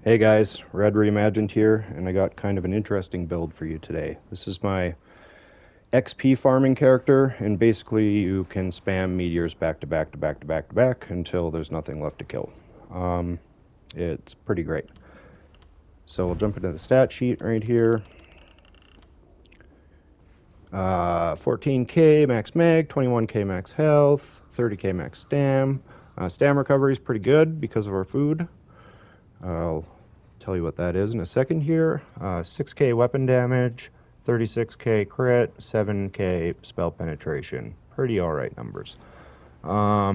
Hey guys, Red Reimagined here, and I got kind of an interesting build for you today. This is my XP farming character, and basically you can spam meteors back to back to back to back to back until there's nothing left to kill. It's pretty great. So we'll jump into the stat sheet right here. 14k max mag, 21k max health, 30k max stam. Stam recovery is pretty good because of our food. I'll tell you what that is in a second here. 6k weapon damage, 36k crit, 7k spell penetration. Pretty alright numbers. A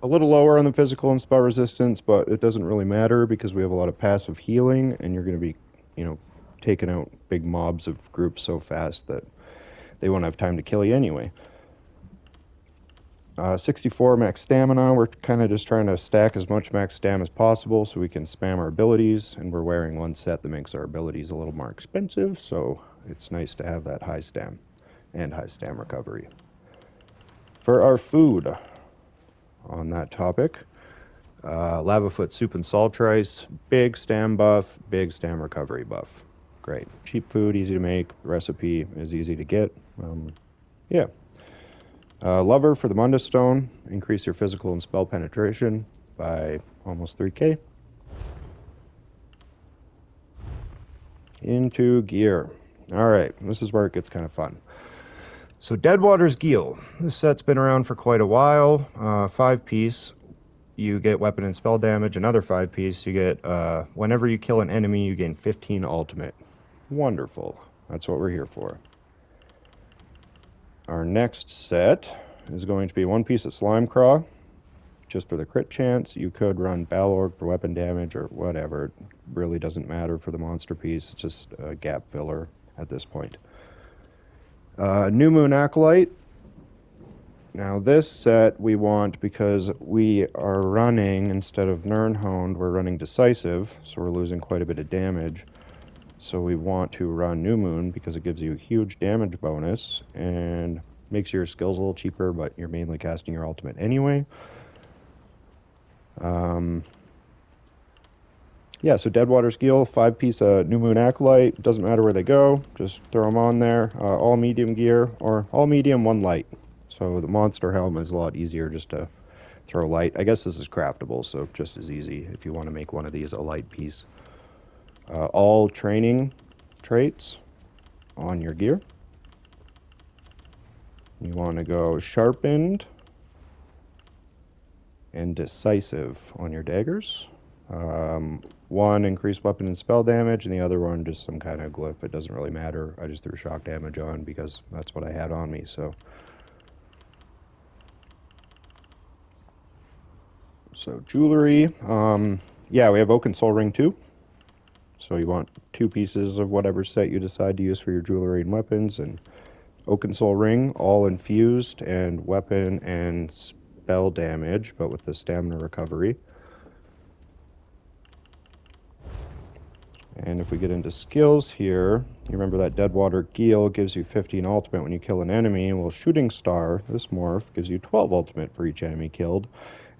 little lower on the physical and spell resistance, but it doesn't really matter because we have a lot of passive healing, and you're going to be, taking out big mobs of groups so fast that they won't have time to kill you anyway. 64 max stamina. We're kind of just trying to stack as much max stam as possible so we can spam our abilities, and we're wearing one set that makes our abilities a little more expensive, so it's nice to have that high stam and high stam recovery. For our food, on that topic, Lavafoot soup and salt rice, big stam buff, big stam recovery buff. Great. Cheap food, easy to make, recipe is easy to get. Yeah. Lover for the Mundus Stone, increase your physical and spell penetration by almost 3k. Into gear. Alright, this is where it gets kind of fun. So Deadwater's Geel. This set's been around for quite a while. 5-piece. You get weapon and spell damage. Another 5-piece. You get, whenever you kill an enemy, you gain 15 ultimate. Wonderful. That's what we're here for. Our next set is going to be 1 piece of Slime Craw, just for the crit chance. You could run Balorg for weapon damage or whatever. It really doesn't matter for the monster piece. It's just a gap filler at this point. New Moon Acolyte. Now this set we want because we are running, instead of Nirnhound, we're running Decisive, so we're losing quite a bit of damage. So we want to run New Moon because it gives you a huge damage bonus and makes your skills a little cheaper, but you're mainly casting your ultimate anyway. Yeah, so Deadwater's Geel, 5-piece New Moon Acolyte. Doesn't matter where they go, just throw them on there. All medium gear, or all medium, 1 light. So the monster helm is a lot easier just to throw light. I guess this is craftable, so just as easy if you want to make one of these a light piece. All training traits on your gear. You want to go Sharpened and Decisive on your daggers. One increased weapon and spell damage, and the other one just some kind of glyph. It doesn't really matter. I just threw shock damage on because that's what I had on me. So jewelry. Yeah, we have Oaken Soul Ring too. So you want 2 pieces of whatever set you decide to use for your jewelry and weapons, and Oaken Soul Ring, all infused, and weapon and spell damage, but with the stamina recovery. And if we get into skills here, you remember that Deadwater Geel gives you 15 ultimate when you kill an enemy. Well, Shooting Star, this morph, gives you 12 ultimate for each enemy killed.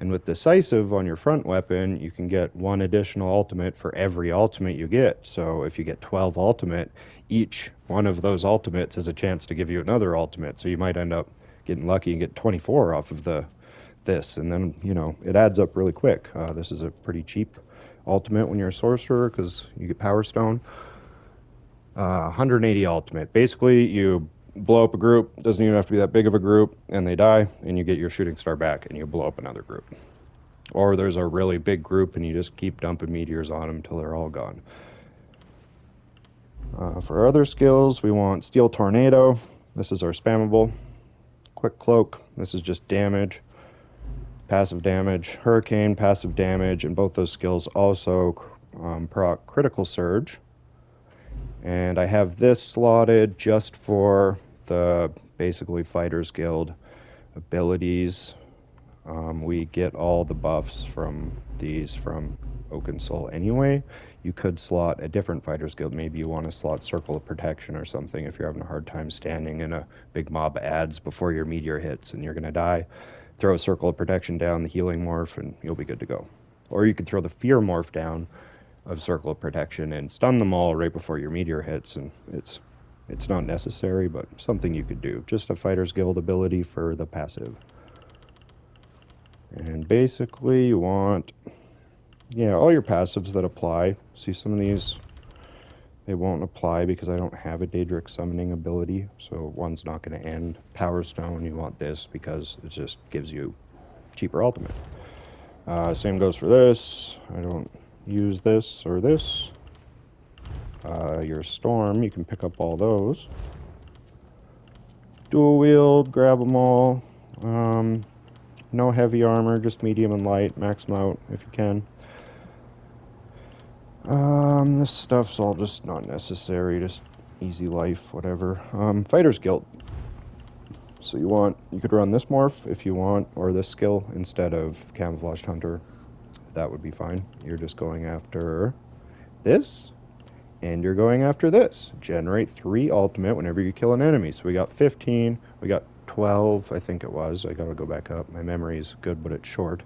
And with Decisive on your front weapon, you can get 1 additional ultimate for every ultimate you get. So if you get 12 ultimate, each one of those ultimates is a chance to give you another ultimate. So you might end up getting lucky and get 24 off of this. And then, it adds up really quick. This is a pretty cheap ultimate when you're a sorcerer because you get Power Stone. 180 ultimate. Basically, you blow up a group, doesn't even have to be that big of a group, and they die, and you get your Shooting Star back, and you blow up another group. Or there's a really big group, and you just keep dumping meteors on them until they're all gone. For other skills, we want Steel Tornado. This is our spammable. Quick Cloak. This is just damage. Passive damage. Hurricane, passive damage, and both those skills also proc Critical Surge. And I have this slotted just for the basically Fighters Guild abilities. We get all the buffs from these from Oaken Soul anyway. You could slot a different Fighters Guild. Maybe you want to slot Circle of Protection or something if you're having a hard time standing in a big mob adds before your meteor hits and you're going to die. Throw a Circle of Protection down, the healing morph, and you'll be good to go. Or you could throw the Fear morph down, of Circle of Protection and stun them all right before your meteor hits, and it's not necessary, but something you could do. Just a Fighter's Guild ability for the passive. And basically you want, yeah, all your passives that apply. See, some of these, they won't apply because I don't have a Daedric summoning ability, so one's not going to end. Power Stone, you want this because it just gives you cheaper ultimate. Same goes for this. I don't use this or this. Your Storm, you can pick up all those. Dual wield, grab them all. No heavy armor, just medium and light. Max them out if you can. This stuff's all just not necessary, just easy life, whatever. Fighter's Guild. So you could run this morph if you want, or this skill instead of Camouflaged Hunter. That would be fine. You're just going after this, and you're going after this. Generate 3 ultimate whenever you kill an enemy. So we got 15, we got 12, I think it was. I gotta go back up. My memory's good, but it's short.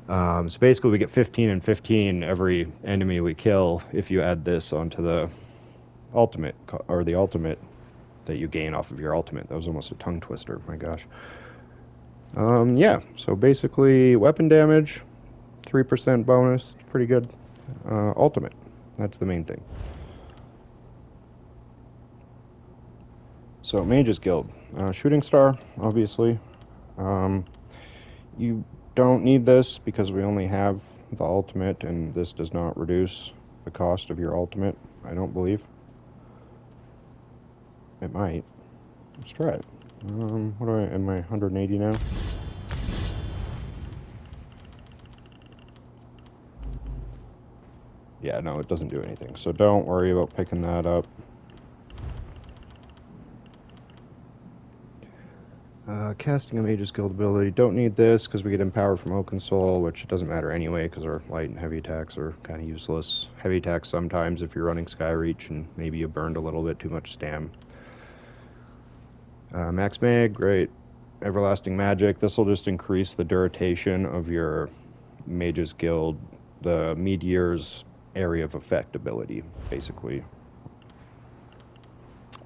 So basically we get 15 and 15 every enemy we kill if you add this onto the ultimate, or the ultimate that you gain off of your ultimate. That was almost a tongue twister, my gosh. Yeah, so basically weapon damage, 3% bonus, it's pretty good. Ultimate, that's the main thing. So Mage's Guild, Shooting Star, obviously. You don't need this because we only have the ultimate, and this does not reduce the cost of your ultimate, I don't believe. It might. Let's try it. Am I 180 now? Yeah, no, it doesn't do anything, so don't worry about picking that up. Casting a Mage's Guild ability, don't need this because we get Empower from Oaken Soul, which doesn't matter anyway because our light and heavy attacks are kind of useless. Heavy attacks sometimes if you're running Skyreach and maybe you burned a little bit too much stam. Max Mag, great. Everlasting Magic, this will just increase the duration of your Mage's Guild, the Meteor's area of effect ability, basically.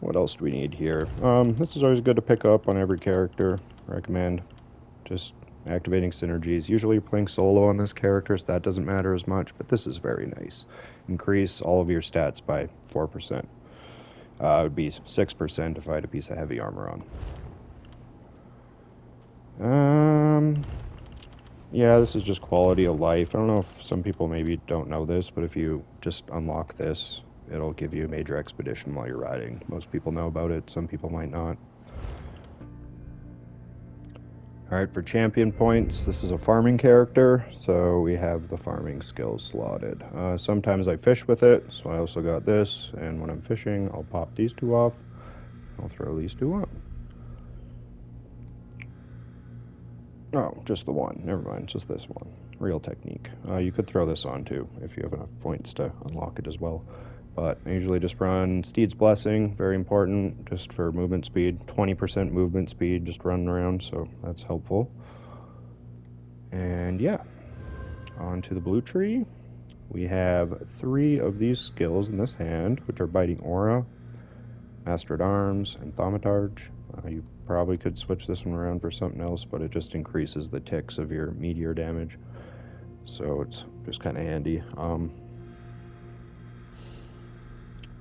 What else do we need here? This is always good to pick up on every character. Recommend just activating synergies. Usually you're playing solo on this character, so that doesn't matter as much, but this is very nice. Increase all of your stats by 4%. It would be 6% if I had a piece of heavy armor on. Yeah, this is just quality of life. I don't know if some people maybe don't know this, but if you just unlock this, it'll give you a major expedition while you're riding. Most people know about it, some people might not. Alright, for champion points, this is a farming character, so we have the farming skills slotted. Sometimes I fish with it, so I also got this, and when I'm fishing, I'll pop these 2 off. I'll throw these 2 on. Oh, just the one. Never mind, just this one. Real technique. You could throw this on too, if you have enough points to unlock it as well. But I usually just run Steed's Blessing, very important, just for movement speed. 20% movement speed, just running around, so that's helpful. And yeah, on to the blue tree. We have 3 of these skills in this hand, which are Biting Aura, Master at Arms, and Thaumatarge. You probably could switch this one around for something else, but it just increases the ticks of your meteor damage. So it's just kind of handy.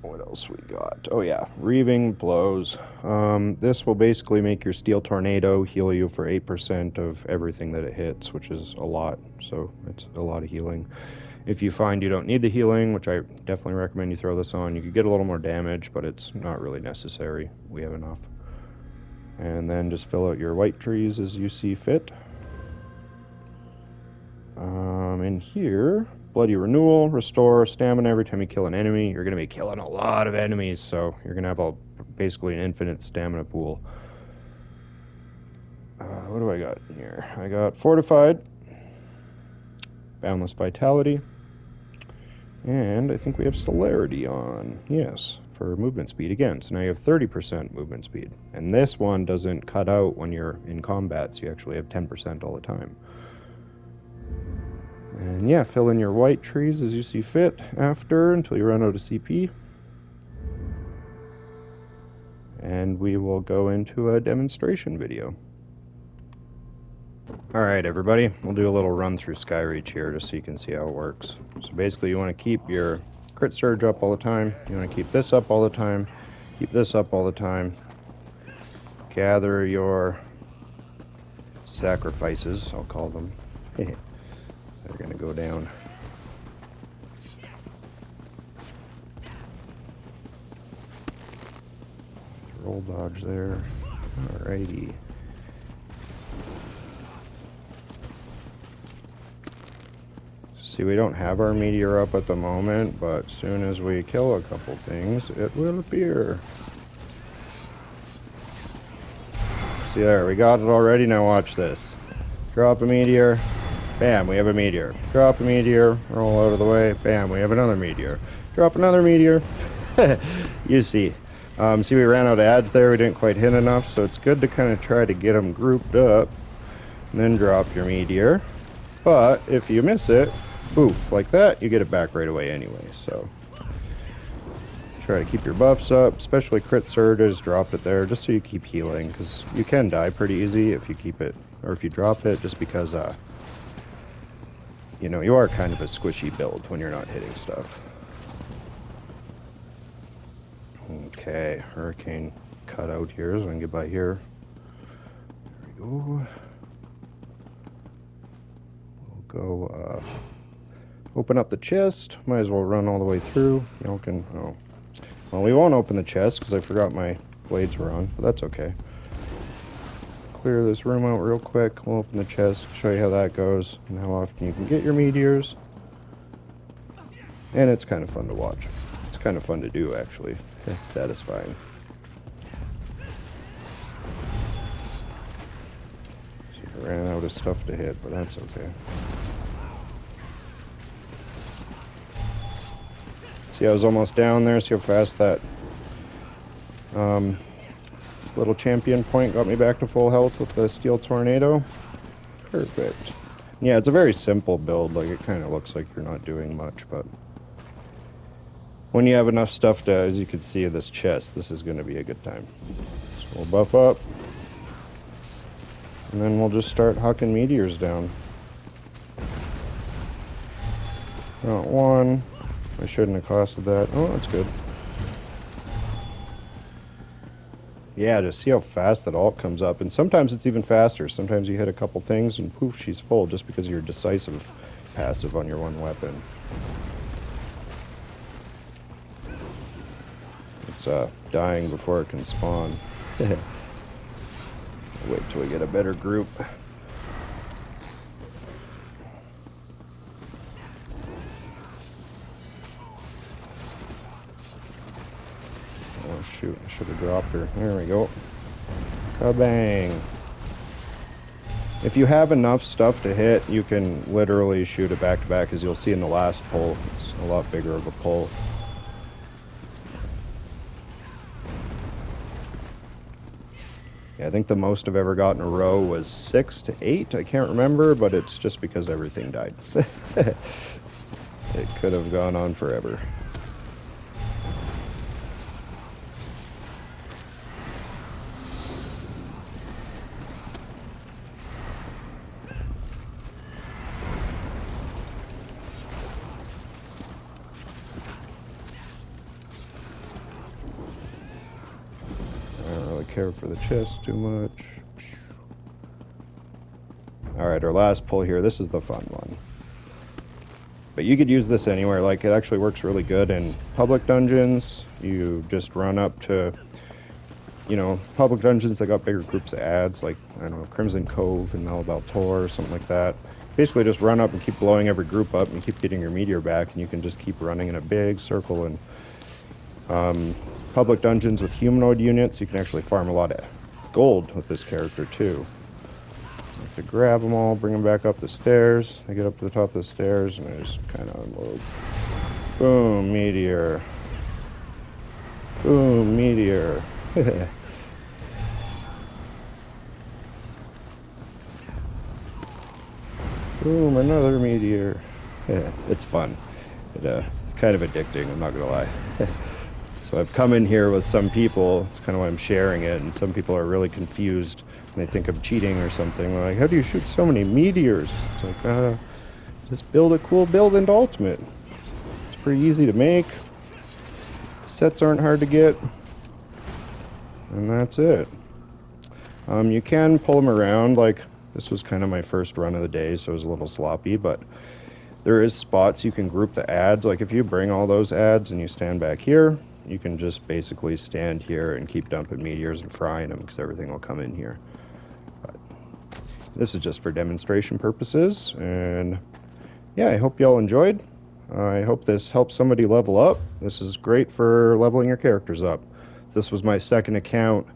What else we got? Oh yeah, Reaving Blows. This will basically make your Steel Tornado heal you for 8% of everything that it hits, which is a lot, so it's a lot of healing. If you find you don't need the healing, which I definitely recommend you throw this on, you could get a little more damage, but it's not really necessary. We have enough. And then just fill out your white trees as you see fit. In here, Bloody Renewal, restore stamina every time you kill an enemy. You're going to be killing a lot of enemies, so you're going to have basically an infinite stamina pool. What do I got here? I got Fortified, Boundless Vitality, and I think we have Celerity on. Yes, for movement speed again. So now you have 30% movement speed. And this one doesn't cut out when you're in combat, so you actually have 10% all the time. And yeah, fill in your white trees as you see fit after until you run out of CP. And we will go into a demonstration video. Alright everybody, we'll do a little run through Skyreach here just so you can see how it works. So basically you want to keep your crit surge up all the time, you want to keep this up all the time, keep this up all the time, gather your sacrifices, I'll call them. They're going to go down. Roll dodge there. Alrighty. See, we don't have our meteor up at the moment, but as soon as we kill a couple things, it will appear. See there, we got it already. Now watch this. Drop a meteor. Bam, we have a meteor. Drop a meteor. Roll out of the way. Bam, we have another meteor. Drop another meteor. You see. See, we ran out of ads there. We didn't quite hit enough, so it's good to kind of try to get them grouped up and then drop your meteor. But if you miss it, poof, like that, you get it back right away anyway. So try to keep your buffs up, especially crit surges. Drop it there just so you keep healing, because you can die pretty easy if you keep it, or if you drop it, just because you know, you are kind of a squishy build when you're not hitting stuff. Okay, hurricane cut out here, so I can get by here. There we go. We'll go open up the chest. Might as well run all the way through. You can, oh. Well, we won't open the chest because I forgot my blades were on, but that's okay. Clear this room out real quick. We'll open the chest, show you how that goes, and how often you can get your meteors. And it's kind of fun to watch. It's kind of fun to do, actually. It's satisfying. So I ran out of stuff to hit, but that's okay. See, I was almost down there. See how fast that little champion point got me back to full health with the steel tornado. Perfect. Yeah, it's a very simple build. Like, it kind of looks like you're not doing much, but when you have enough stuff to, as you can see in this chest, this is going to be a good time. So we'll buff up, and then we'll just start hucking meteors down. Not one. I shouldn't have costed that. Oh, that's good. Yeah, just see how fast that ult comes up. And sometimes it's even faster. Sometimes you hit a couple things and poof, she's full just because of your decisive passive on your one weapon. It's dying before it can spawn. Wait till we get a better group. Oh shoot, I should have dropped her. There we go. Kabang. If you have enough stuff to hit, you can literally shoot it back to back, as you'll see in the last pull. It's a lot bigger of a pull. Yeah, I think the most I've ever got in a row was 6 to 8. I can't remember, but it's just because everything died. It could have gone on forever. Care for the chest too much. Alright, our last pull here. This is the fun one. But you could use this anywhere. Like, it actually works really good in public dungeons. You just run up to, you know, public dungeons that got bigger groups of ads, like, I don't know, Crimson Cove and Malabal Tor or something like that. Basically just run up and keep blowing every group up and keep getting your meteor back, and you can just keep running in a big circle. And public dungeons with humanoid units, you can actually farm a lot of gold with this character too. I have to grab them all, bring them back up the stairs. I get up to the top of the stairs and I just kind of unload. Boom, meteor. Boom, meteor. Boom, another meteor. Yeah, it's fun. It's kind of addicting, I'm not gonna lie. So I've come in here with some people, it's kind of why I'm sharing it, and some people are really confused and they think I'm cheating or something. They're like, how do you shoot so many meteors? It's like, just build a cool build into Ultimate. It's pretty easy to make. Sets aren't hard to get. And that's it. You can pull them around, like this was kind of my first run of the day, so it was a little sloppy, but there is spots you can group the ads. Like if you bring all those ads and you stand back here, you can just basically stand here and keep dumping meteors and frying them because everything will come in here. But this is just for demonstration purposes, and yeah, I hope y'all enjoyed. I hope this helps somebody level up. This is great for leveling your characters up. This was my second account,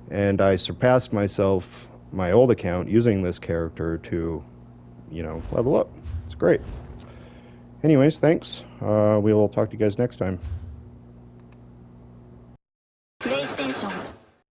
and I surpassed myself, my old account, using this character to, level up. It's great. Anyways, thanks. We will talk to you guys next time. PlayStation